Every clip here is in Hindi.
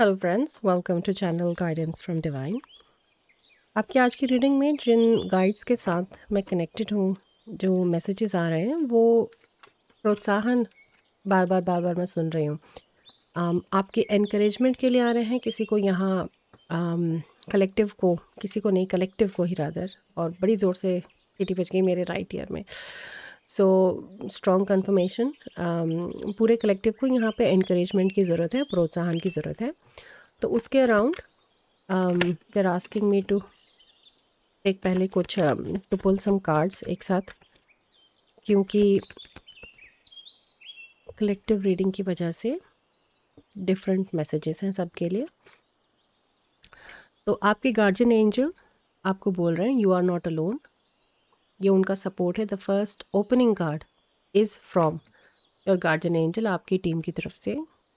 Hello friends, welcome to channel guidance from divine. आपकी आज की रीडिंग में जिन गाइड्स के साथ मैं कनेक्टेड हूँ, जो मैसेजेस आ रहे हैं वो प्रोत्साहन बार बार मैं सुन रही हूँ। आपके एनकरेजमेंट के लिए आ रहे हैं। किसी को यहाँ कलेक्टिव को, किसी को नहीं, कलेक्टिव को ही रादर। और बड़ी ज़ोर से सीटी बज गई मेरे राइट ईयर में। सो स्ट्रॉन्ग कन्फर्मेशन, पूरे कलेक्टिव को यहाँ पे एनकरेजमेंट की ज़रूरत है, प्रोत्साहन की ज़रूरत है। तो उसके around they're asking me to एक पहले कुछ टू पुल सम कार्ड्स एक साथ, क्योंकि कलेक्टिव रीडिंग की वजह से डिफरेंट मैसेजेस हैं सबके लिए। तो आपके गार्जियन एंजल आपको बोल रहे हैं यू आर नॉट अलोन। ये उनका सपोर्ट है। The first opening card is from your guardian angel, आपकी टीम की तरफ से।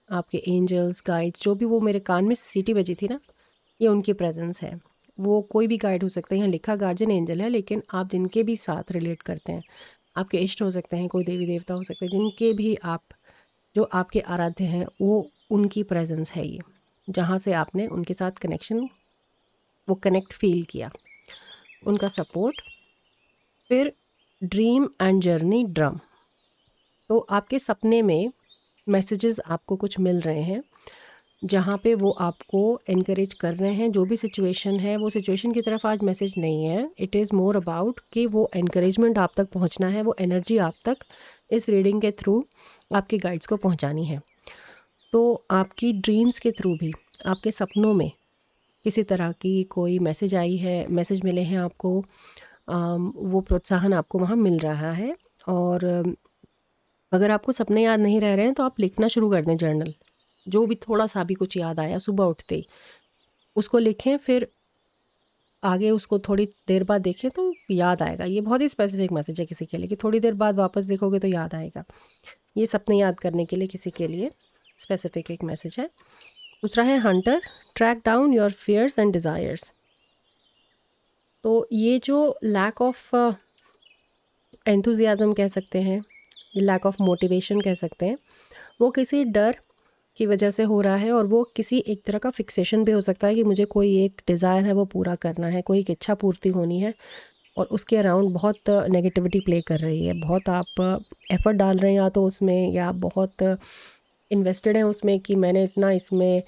आपके एंजल्स, गाइड्स, जो भी, वो मेरे कान में सीटी बजी थी ना, ये उनकी प्रेजेंस है। वो कोई भी गाइड हो सकता है। यहाँ लिखा गार्जियन एंजल है, लेकिन आप जिनके भी साथ रिलेट करते हैं, आपके इष्ट हो सकते हैं, कोई देवी देवता हो सकते हैं, जिनके भी आप, जो आपके आराध्य हैं, वो उनकी प्रेजेंस है ये, जहाँ से आपने उनके साथ कनेक्शन, वो कनेक्ट फील किया, उनका सपोर्ट। फिर ड्रीम एंड जर्नी ड्रम। तो आपके सपने में मैसेजेस आपको कुछ मिल रहे हैं, जहाँ पे वो आपको एनकरेज कर रहे हैं। जो भी सिचुएशन है, वो सिचुएशन की तरफ आज मैसेज नहीं है। इट इज़ मोर अबाउट कि वो एनकरेजमेंट आप तक पहुँचना है, वो एनर्जी आप तक इस रीडिंग के थ्रू आपके गाइड्स को पहुँचानी है। तो आपकी ड्रीम्स के थ्रू भी, आपके सपनों में किसी तरह की कोई मैसेज आई है, मैसेज मिले हैं आपको, वो प्रोत्साहन आपको वहाँ मिल रहा है। और अगर आपको सपने याद नहीं रह रहे हैं तो आप लिखना शुरू कर दें जर्नल। जो भी थोड़ा सा भी कुछ याद आया सुबह उठते ही उसको लिखें, फिर आगे उसको थोड़ी देर बाद देखें तो याद आएगा। ये बहुत ही स्पेसिफिक मैसेज है किसी के लिए कि थोड़ी देर बाद वापस देखोगे तो याद आएगा। ये सपने याद करने के लिए किसी के लिए स्पेसिफिक एक मैसेज है। दूसरा है hunter, track down your fears and desires. तो ये जो लैक ऑफ एंथुजियाज़म कह सकते हैं, ये लैक ऑफ मोटिवेशन कह सकते हैं, वो किसी डर की वजह से हो रहा है। और वो किसी एक तरह का फिक्सेशन भी हो सकता है कि मुझे कोई एक डिज़ायर है वो पूरा करना है, कोई एक इच्छा पूर्ति होनी है, और उसके अराउंड बहुत नेगेटिविटी प्ले कर रही है। बहुत आप एफ़र्ट डाल रहे हैं या तो उसमें, या आप बहुत इन्वेस्टेड हैं उसमें कि मैंने इतना इसमें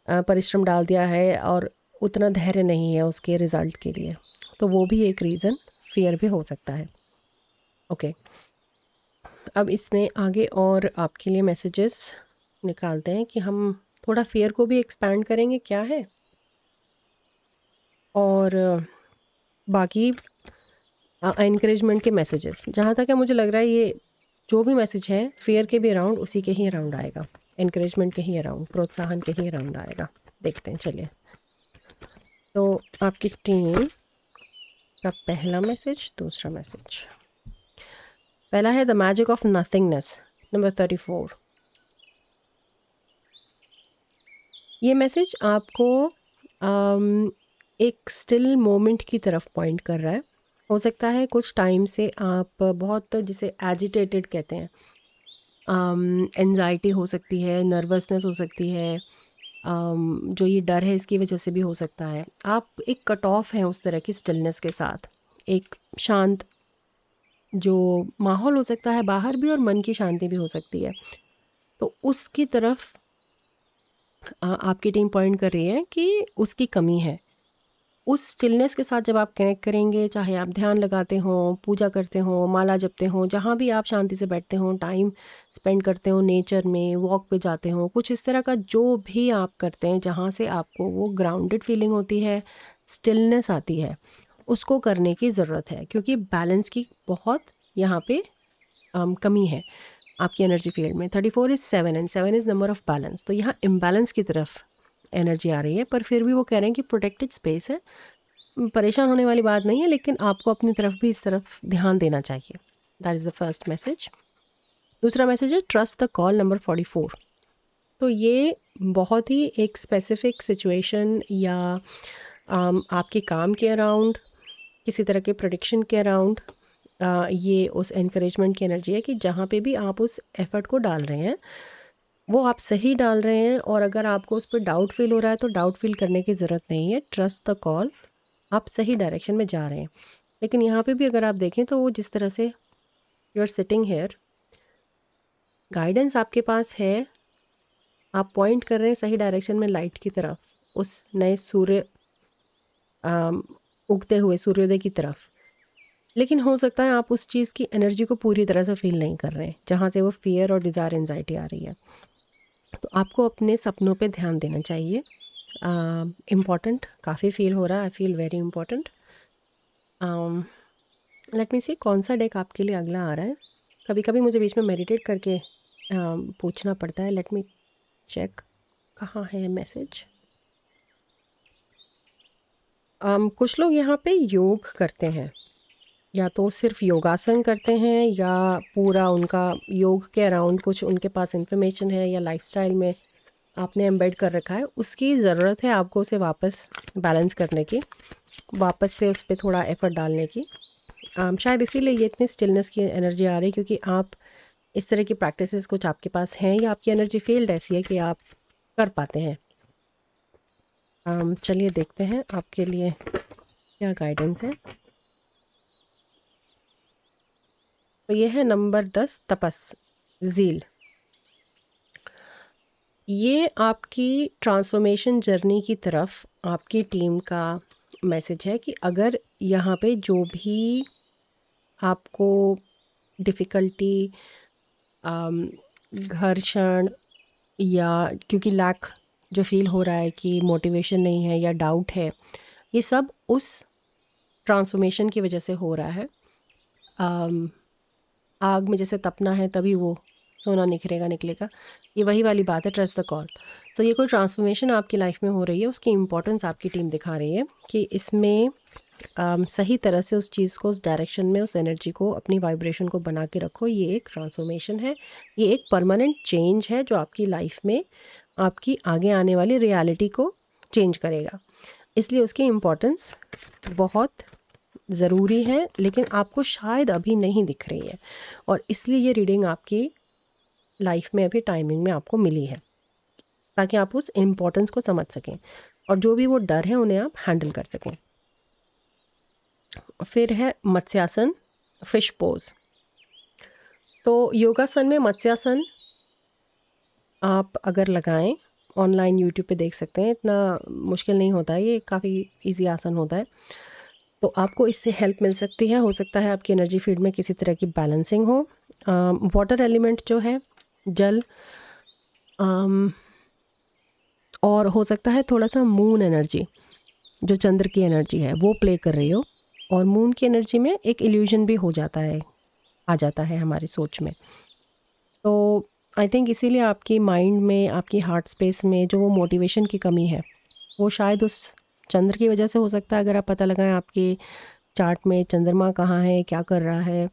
परिश्रम डाल दिया है, और उतना धैर्य नहीं है उसके रिज़ल्ट के लिए। तो वो भी एक रीज़न, फियर भी हो सकता है। ओके, अब इसमें आगे और आपके लिए मैसेजेस निकालते हैं कि हम थोड़ा फियर को भी एक्सपैंड करेंगे क्या है, और बाकी एनकरेजमेंट के मैसेजेस। जहाँ तक है मुझे लग रहा है ये जो भी मैसेज है फियर के भी अराउंड, उसी के ही अराउंड आएगा, एनकरेजमेंट के ही अराउंड, प्रोत्साहन के ही अराउंड आएगा। देखते हैं, चलिए। तो आपकी टीम का पहला मैसेज, दूसरा मैसेज। पहला है the magic of nothingness, number 34। ये मैसेज आपको एक स्टिल मोमेंट की तरफ पॉइंट कर रहा है। हो सकता है कुछ टाइम से आप बहुत, जिसे एजिटेटेड कहते हैं, एंजाइटी हो सकती है, नर्वसनेस हो सकती है, जो ये डर है इसकी वजह से भी हो सकता है। आप एक कट ऑफ है उस तरह की स्टिलनेस के साथ, एक शांत जो माहौल हो सकता है बाहर भी, और मन की शांति भी हो सकती है। तो उसकी तरफ आपकी टीम पॉइंट कर रही है कि उसकी कमी है। उस स्टिलनेस के साथ जब आप कनेक्ट करेंगे, चाहे आप ध्यान लगाते हो, पूजा करते हो, माला जपते हो, जहाँ भी आप शांति से बैठते हो, टाइम स्पेंड करते हो नेचर में, वॉक पे जाते हो, कुछ इस तरह का जो भी आप करते हैं जहाँ से आपको वो ग्राउंडेड फीलिंग होती है, स्टिलनेस आती है, उसको करने की ज़रूरत है। क्योंकि बैलेंस की बहुत यहाँ पे कमी है आपकी एनर्जी फील्ड में। 34 is 7 and 7 is number of balance. तो यहाँ इम्बैलेंस की तरफ एनर्जी आ रही है, पर फिर भी वो कह रहे हैं कि प्रोटेक्टेड स्पेस है, परेशान होने वाली बात नहीं है, लेकिन आपको अपनी तरफ भी इस तरफ ध्यान देना चाहिए। That is the first message. दूसरा मैसेज है ट्रस्ट द कॉल, नंबर 44। तो ये बहुत ही एक स्पेसिफिक सिचुएशन या आपके काम के अराउंड, किसी तरह के प्रेडिक्शन के अराउंड, ये उस एनकरेजमेंट की एनर्जी है कि जहाँ पे भी आप उस एफर्ट को डाल रहे हैं, वो आप सही डाल रहे हैं, और अगर आपको उस पर डाउट फील हो रहा है तो डाउट फील करने की ज़रूरत नहीं है। ट्रस्ट द कॉल, आप सही डायरेक्शन में जा रहे हैं। लेकिन यहाँ पे भी अगर आप देखें तो वो जिस तरह से you are sitting here, guidance आपके पास है, आप पॉइंट कर रहे हैं सही डायरेक्शन में लाइट की तरफ, उस नए सूर्य उगते हुए सूर्योदय की तरफ। लेकिन हो सकता है आप उस चीज़ की एनर्जी को पूरी तरह से फील नहीं कर रहे हैं, जहाँ से वो फियर और डिज़ायर एंजाइटी आ रही है। तो आपको अपने सपनों पे ध्यान देना चाहिए। इम्पॉर्टेंट काफ़ी फील हो रहा है, I feel very important. Let me see कौन सा डेक आपके लिए अगला आ रहा है। कभी कभी मुझे बीच में मेडिटेट करके पूछना पड़ता है। लेट मी चेक कहाँ है मैसेज। कुछ लोग यहाँ पे योग करते हैं, या तो सिर्फ योगासन करते हैं, या पूरा उनका योग के अराउंड कुछ उनके पास इन्फॉर्मेशन है, या लाइफस्टाइल में आपने एम्बेड कर रखा है। उसकी ज़रूरत है आपको उसे वापस बैलेंस करने की, वापस से उस पर थोड़ा एफर्ट डालने की। शायद इसीलिए ये इतनी स्टिलनेस की एनर्जी आ रही है, क्योंकि आप इस तरह की प्रैक्टिसेस कुछ आपके पास हैं, या आपकी एनर्जी फील्ड ऐसी है कि आप कर पाते हैं। चलिए देखते हैं आपके लिए क्या गाइडेंस है। तो ये है नंबर 10, तपस, ज़ील। ये आपकी ट्रांसफॉर्मेशन जर्नी की तरफ आपकी टीम का मैसेज है कि अगर यहाँ पे जो भी आपको डिफ़िकल्टी, घर्षण, या क्योंकि लैक जो फील हो रहा है कि मोटिवेशन नहीं है या डाउट है, ये सब उस ट्रांसफॉर्मेशन की वजह से हो रहा है। आग में जैसे तपना है तभी वो सोना निकलेगा, ये वही वाली बात है, ट्रस्ट द कॉल। तो ये कोई ट्रांसफॉर्मेशन आपकी लाइफ में हो रही है, उसकी इम्पोर्टेंस आपकी टीम दिखा रही है कि इसमें सही तरह से उस चीज़ को, उस डायरेक्शन में, उस एनर्जी को, अपनी वाइब्रेशन को बना के रखो। ये एक ट्रांसफॉर्मेशन है, ये एक परमानेंट चेंज है जो आपकी लाइफ में आपकी आगे आने वाली रियलिटी को चेंज करेगा। इसलिए उसकी इम्पोर्टेंस बहुत ज़रूरी है, लेकिन आपको शायद अभी नहीं दिख रही है, और इसलिए ये रीडिंग आपकी लाइफ में अभी टाइमिंग में आपको मिली है, ताकि आप उस इम्पोर्टेंस को समझ सकें और जो भी वो डर है उन्हें आप हैंडल कर सकें। फिर है मत्स्यासन, फिश पोज। तो योगासन में मत्स्यासन आप अगर लगाएं, ऑनलाइन यूट्यूब पे देख सकते हैं, इतना मुश्किल नहीं होता है, ये काफ़ी इजी आसन होता है। तो आपको इससे हेल्प मिल सकती है। हो सकता है आपकी एनर्जी फील्ड में किसी तरह की बैलेंसिंग हो। वाटर एलिमेंट जो है, जल, और हो सकता है थोड़ा सा मून एनर्जी, जो चंद्र की एनर्जी है, वो प्ले कर रही हो। और मून की एनर्जी में एक इल्यूजन भी हो जाता है, आ जाता है हमारी सोच में। तो आई थिंक इसीलिए आपकी माइंड में, आपकी हार्ट स्पेस में जो वो मोटिवेशन की कमी है, वो शायद उस चंद्र की वजह से हो सकता है। अगर आप पता लगाएं आपके चार्ट में चंद्रमा कहाँ है, क्या कर रहा है।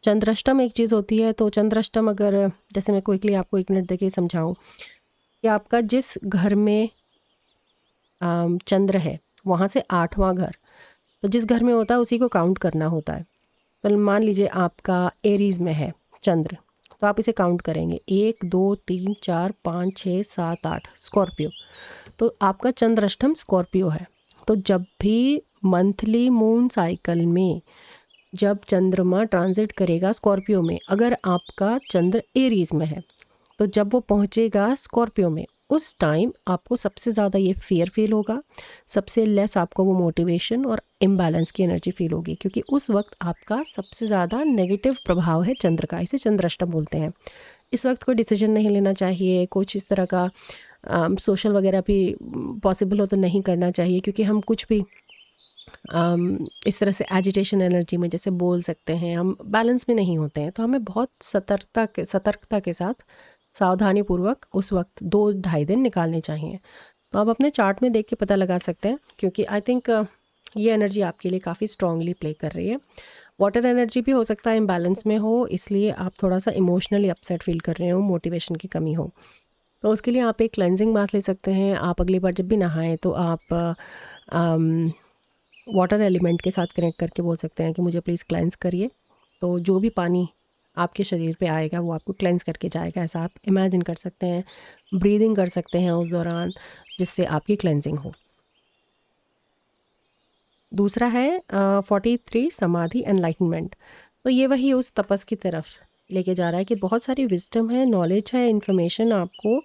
चंद्राष्टम एक चीज़ होती है। तो चंद्राष्टम, अगर जैसे मैं क्विकली आपको 1 मिनट देके समझाऊं कि आपका जिस घर में चंद्र है, वहाँ से 8वां घर, तो जिस घर में होता है उसी को काउंट करना होता है। तो मान लीजिए आपका एरीज़ में है चंद्र, तो आप इसे काउंट करेंगे 1 2 3 4 5 6 7 8, स्कॉर्पियो। तो आपका चंद्राष्टम स्कॉर्पियो है। तो जब भी मंथली मून साइकिल में जब चंद्रमा ट्रांजिट करेगा स्कॉर्पियो में, अगर आपका चंद्र एरीज में है, तो जब वो पहुंचेगा स्कॉर्पियो में, उस टाइम आपको सबसे ज़्यादा ये फियर फील होगा, सबसे लेस आपको वो मोटिवेशन और इम्बैलेंस की एनर्जी फील होगी, क्योंकि उस वक्त आपका सबसे ज़्यादा नेगेटिव प्रभाव है चंद्र का। इसे चंद्राष्टम बोलते हैं। इस वक्त कोई डिसीजन नहीं लेना चाहिए, कुछ इस तरह का सोशल वगैरह भी पॉसिबल हो तो नहीं करना चाहिए, क्योंकि हम कुछ भी इस तरह से एजिटेशन एनर्जी में जैसे बोल सकते हैं, हम बैलेंस में नहीं होते हैं। तो हमें बहुत सतर्कता के साथ, सावधानी पूर्वक उस वक्त 2-2.5 दिन निकालने चाहिए। तो आप अपने चार्ट में देख के पता लगा सकते हैं, क्योंकि आई थिंक ये एनर्जी आपके लिए काफ़ी स्ट्रांगली प्ले कर रही है। वाटर एनर्जी भी हो सकता है इम्बैलेंस में हो, इसलिए आप थोड़ा सा इमोशनली अपसेट फील कर रहे हो, मोटिवेशन की कमी हो। तो उसके लिए आप एक क्लेंजिंग बाथ ले सकते हैं। आप अगली बार जब भी नहाएं तो आप वाटर एलिमेंट के साथ कनेक्ट करके बोल सकते हैं कि मुझे प्लीज़ क्लेंस करिए। तो जो भी पानी आपके शरीर पे आएगा, वो आपको क्लेंस करके जाएगा, ऐसा आप इमेजिन कर सकते हैं। ब्रीदिंग कर सकते हैं उस दौरान, जिससे आपकी क्लेंजिंग हो। दूसरा है 43 समाधि एनलाइटनमेंट। तो ये वही उस तपस की तरफ लेके जा रहा है कि बहुत सारी विजडम है, नॉलेज है, इन्फॉर्मेशन आपको,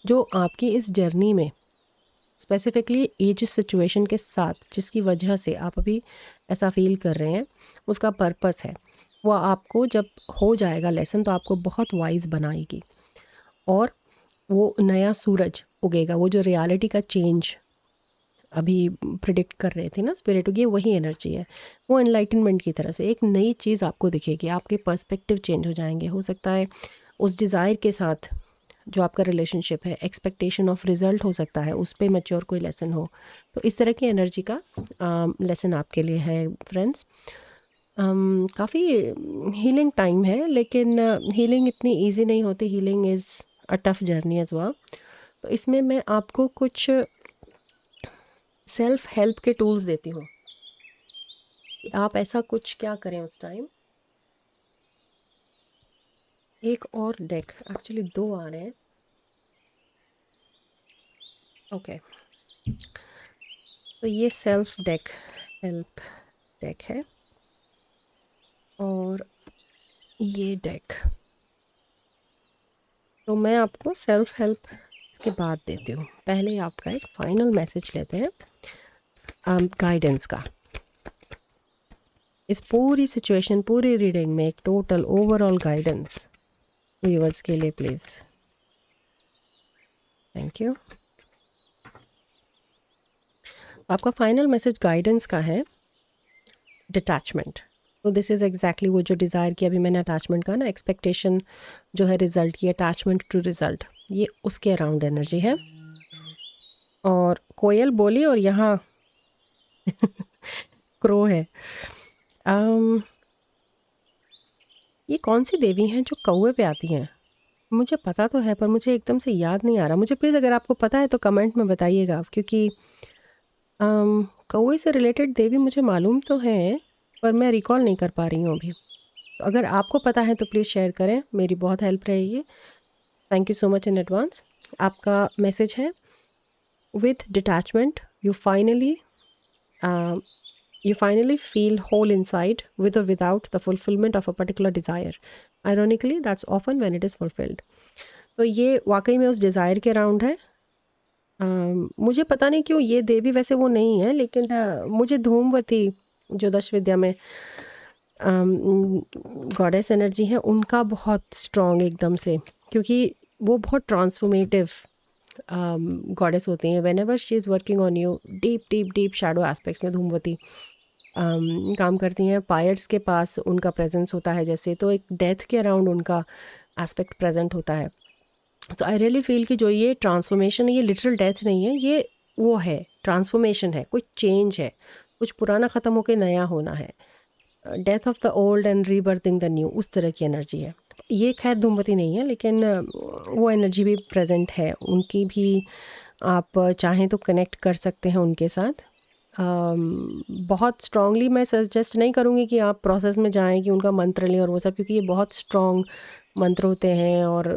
जो आपकी इस जर्नी में स्पेसिफिकली एज सिचुएशन के साथ जिसकी वजह से आप अभी ऐसा फील कर रहे हैं, उसका पर्पस है। वो आपको जब हो जाएगा लेसन तो आपको बहुत वाइज बनाएगी, और वो नया सूरज उगेगा। वो जो रियलिटी का चेंज अभी प्रिडिक्ट कर रहे थे ना स्पिरिट, ये वही एनर्जी है। वो एनलाइटनमेंट की तरह से एक नई चीज़ आपको दिखेगी, आपके पर्सपेक्टिव चेंज हो जाएंगे। हो सकता है उस डिज़ायर के साथ जो आपका रिलेशनशिप है, एक्सपेक्टेशन ऑफ रिज़ल्ट हो सकता है, उस पर मैच्योर कोई लेसन हो। तो इस तरह की एनर्जी का लेसन आपके लिए है फ्रेंड्स। काफ़ी हीलिंग टाइम है, लेकिन हीलिंग इतनी इजी नहीं होती। Healing is a tough journey as well. तो इसमें मैं आपको कुछ सेल्फ हेल्प के टूल्स देती हूँ। आप ऐसा कुछ क्या करें उस टाइम। एक और डेक, एक्चुअली 2 आ रहे हैं। ओके, तो ये सेल्फ डेक हेल्प डेक है, और ये डेक। तो मैं आपको सेल्फ हेल्प इसके बाद देती हूँ। पहले आपका एक फाइनल मैसेज लेते हैं गाइडेंस का। इस पूरी सिचुएशन, पूरी रीडिंग में एक टोटल ओवरऑल गाइडेंस व्यूअर्स के लिए प्लीज़। Thank you. आपका फाइनल मैसेज गाइडेंस का है डिटैचमेंट। तो दिस इज़ एग्जैक्टली वो जो डिज़ायर की अभी मैंने अटैचमेंट का ना, एक्सपेक्टेशन जो है रिज़ल्ट की, अटैचमेंट टू रिज़ल्ट, ये उसके अराउंड एनर्जी है। और कोयल बोली और यहाँ क्रो है। ये कौन सी देवी हैं जो कौवे पे आती हैं? मुझे पता तो है पर मुझे एकदम से याद नहीं आ रहा। मुझे प्लीज़ अगर आपको पता है तो कमेंट में बताइएगा आप, क्योंकि कौवे से रिलेटेड देवी मुझे मालूम तो है पर मैं रिकॉल नहीं कर पा रही हूँ अभी। तो अगर आपको पता है तो प्लीज़ शेयर करें, मेरी बहुत हेल्प रहेगी। Thank you so much in advance. आपका मैसेज है with detachment you finally feel whole inside, with or without the fulfillment of a particular desire. Ironically, that's often when it is fulfilled. तो ये वाकई में उस डिज़ायर के अराउंड है। मुझे पता नहीं क्यों ये देवी वैसे वो नहीं है, लेकिन मुझे धूमवती जो दश विद्या में गॉडेस एनर्जी है, उनका बहुत स्ट्रॉन्ग एकदम से, क्योंकि वो बहुत ट्रांसफॉर्मेटिव गॉडेस होती हैं। When ever she is working on you, deep deep deep shadow aspects में धूमवती काम करती हैं। पायर्स के पास उनका प्रेजेंस होता है जैसे, तो एक डेथ के अराउंड उनका एस्पेक्ट प्रेजेंट होता है। सो आई रियली फील कि जो ये ट्रांसफॉर्मेशन है, ये लिटरल डेथ नहीं है, ये वो है ट्रांसफॉर्मेशन है, कुछ चेंज है, कुछ पुराना ख़त्म होकर नया होना है। Death of the old and रीबर्थिंग the new, उस तरह की एनर्जी है। ये खैर धूमवती नहीं है, लेकिन वो एनर्जी भी प्रेजेंट है। उनकी भी आप चाहें तो कनेक्ट कर सकते हैं उनके साथ। बहुत स्ट्रांगली मैं सजेस्ट नहीं करूँगी कि आप प्रोसेस में जाएं कि उनका मंत्र लें और वो सब, क्योंकि ये बहुत स्ट्रॉन्ग मंत्र होते हैं और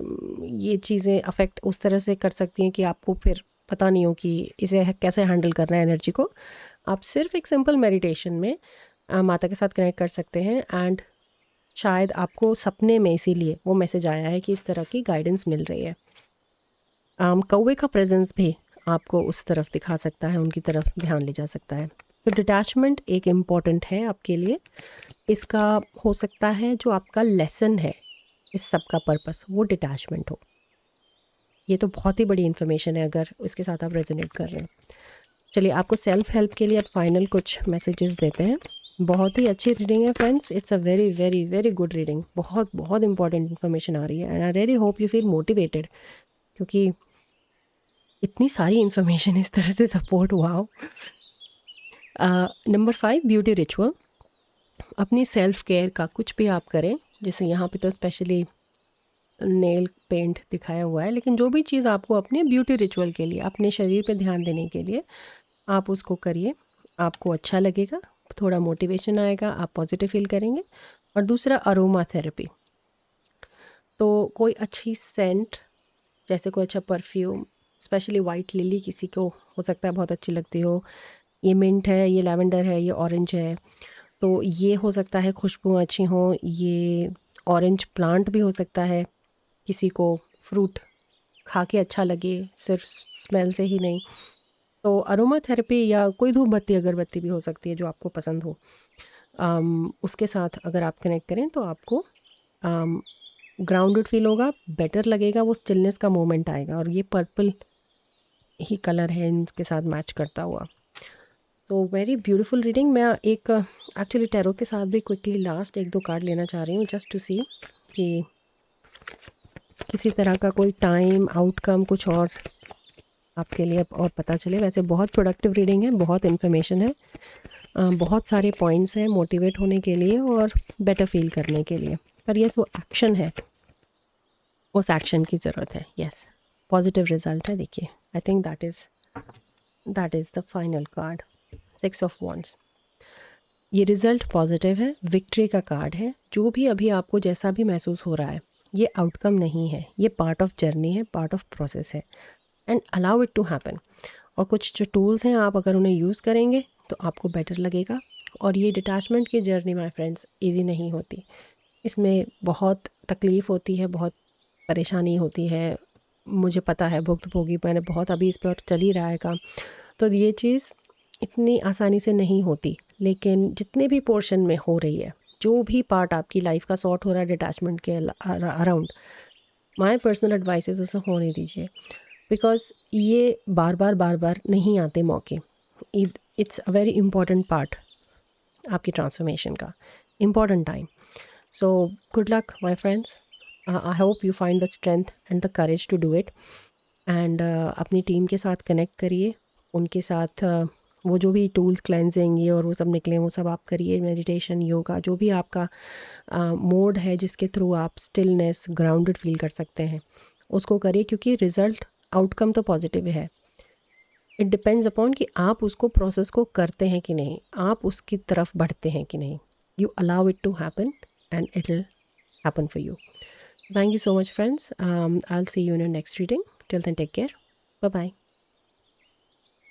ये चीज़ें अफेक्ट उस तरह से कर सकती हैं कि आपको फिर पता नहीं हो कि इसे कैसे हैंडल करना है एनर्जी को। आप सिर्फ एक सिंपल मेडिटेशन में माता के साथ कनेक्ट कर सकते हैं, एंड शायद आपको सपने में इसीलिए वो मैसेज आया है कि इस तरह की गाइडेंस मिल रही है। कौवे का प्रेजेंस भी आपको उस तरफ दिखा सकता है, उनकी तरफ ध्यान ले जा सकता है। तो डिटैचमेंट एक इम्पॉर्टेंट है आपके लिए। इसका हो सकता है जो आपका लेसन है इस सब का पर्पस, वो डिटैचमेंट हो। ये तो बहुत ही बड़ी इन्फॉर्मेशन है अगर इसके साथ आप रेजोनेट कर रहे हैं। चलिए आपको सेल्फ हेल्प के लिए अब फाइनल कुछ मैसेजेस देते हैं। बहुत ही अच्छी रीडिंग है friends, it's a very very very good reading. बहुत बहुत इंपॉर्टेंट इन्फॉर्मेशन आ रही है, and I really hope you feel motivated, क्योंकि इतनी सारी इन्फॉर्मेशन इस तरह से सपोर्ट हुआ हो। Number 5, beauty ritual. अपनी सेल्फ केयर का कुछ भी आप करें, जैसे यहाँ पे तो स्पेशली नेल पेंट दिखाया हुआ है, लेकिन जो भी चीज़ आपको अपने ब्यूटी रिचुअल के लिए, अपने शरीर पे ध्यान देने के लिए आप उसको करिए। आपको अच्छा लगेगा, थोड़ा मोटिवेशन आएगा, आप पॉजिटिव फील करेंगे। और दूसरा, अरोमा थेरेपी। तो कोई अच्छी सेंट, जैसे कोई अच्छा परफ्यूम, स्पेशली वाइट लिली किसी को हो सकता है बहुत अच्छी लगती हो, ये मिंट है, ये लैवेंडर है, ये ऑरेंज है, तो ये हो सकता है खुशबू अच्छी हो। ये ऑरेंज प्लांट भी हो सकता है, किसी को फ्रूट खा के अच्छा लगे सिर्फ स्मेल से ही नहीं। तो अरोमा थेरेपी या कोई धूप बत्ती अगरबत्ती भी हो सकती है जो आपको पसंद हो। उसके साथ अगर आप कनेक्ट करें तो आपको ग्राउंडेड फील होगा, बेटर लगेगा, वो स्टिलनेस का मोमेंट आएगा। और ये पर्पल ही कलर है इनके साथ मैच करता हुआ। तो वेरी ब्यूटीफुल रीडिंग। मैं एक एक्चुअली टैरो के साथ भी क्विकली लास्ट 1-2 कार्ड लेना चाह रही हूँ, जस्ट टू सी कि किसी तरह का कोई टाइम आउटकम कुछ और आपके लिए और पता चले। वैसे बहुत प्रोडक्टिव रीडिंग है, बहुत इन्फॉर्मेशन है, बहुत सारे पॉइंट्स हैं मोटिवेट होने के लिए और बेटर फील करने के लिए। पर यस, वो एक्शन है, उस एक्शन की ज़रूरत है। यस, पॉजिटिव रिजल्ट है। देखिए, I think that is the final card, 6 of wands. ये रिज़ल्ट पॉजिटिव है, विक्ट्री का कार्ड है। जो भी अभी आपको जैसा भी महसूस हो रहा है, ये आउटकम नहीं है, ये पार्ट ऑफ जर्नी है, पार्ट ऑफ प्रोसेस है, and allow it to happen. और कुछ जो टूल्स हैं, आप अगर उन्हें यूज़ करेंगे तो आपको बेटर लगेगा। और ये डिटैचमेंट की जर्नी माय फ्रेंड्स ईजी नहीं होती, इसमें बहुत तकलीफ़ होती है, बहुत परेशानी होती है। मुझे पता है, भुक्तभोगी मैंने बहुत, अभी इस पर चल ही रहा है काम। तो ये चीज़ इतनी आसानी से नहीं होती, लेकिन जितने भी पोर्शन में हो रही है, जो भी पार्ट आपकी लाइफ का सॉर्ट हो रहा है डिटैचमेंट के अराउंड, माय पर्सनल एडवाइस उसे होने दीजिए। बिकॉज ये बार बार नहीं आते मौके। It's a very important part आपकी ट्रांसफॉर्मेशन का, important time. So good luck my friends, I hope you find the strength and the courage to do it. And अपनी टीम के साथ कनेक्ट करिए, उनके साथ वो जो भी टूल्स, क्लेंजिंग ये और वो सब निकले, वो सब आप करिए। मेडिटेशन, योगा, जो भी आपका मोड है जिसके थ्रू आप स्टिलनेस, ग्राउंडेड फील कर सकते हैं, उसको करिए। क्योंकि रिज़ल्ट, आउटकम तो पॉजिटिव है। इट डिपेंड्स अपॉन कि आप उसको प्रोसेस को करते हैं कि नहीं, आप उसकी तरफ बढ़ते हैं कि नहीं। You allow it to happen and it will happen for you. Thank you so much, friends. I'll see you in your next reading. Till then, take care. Bye bye.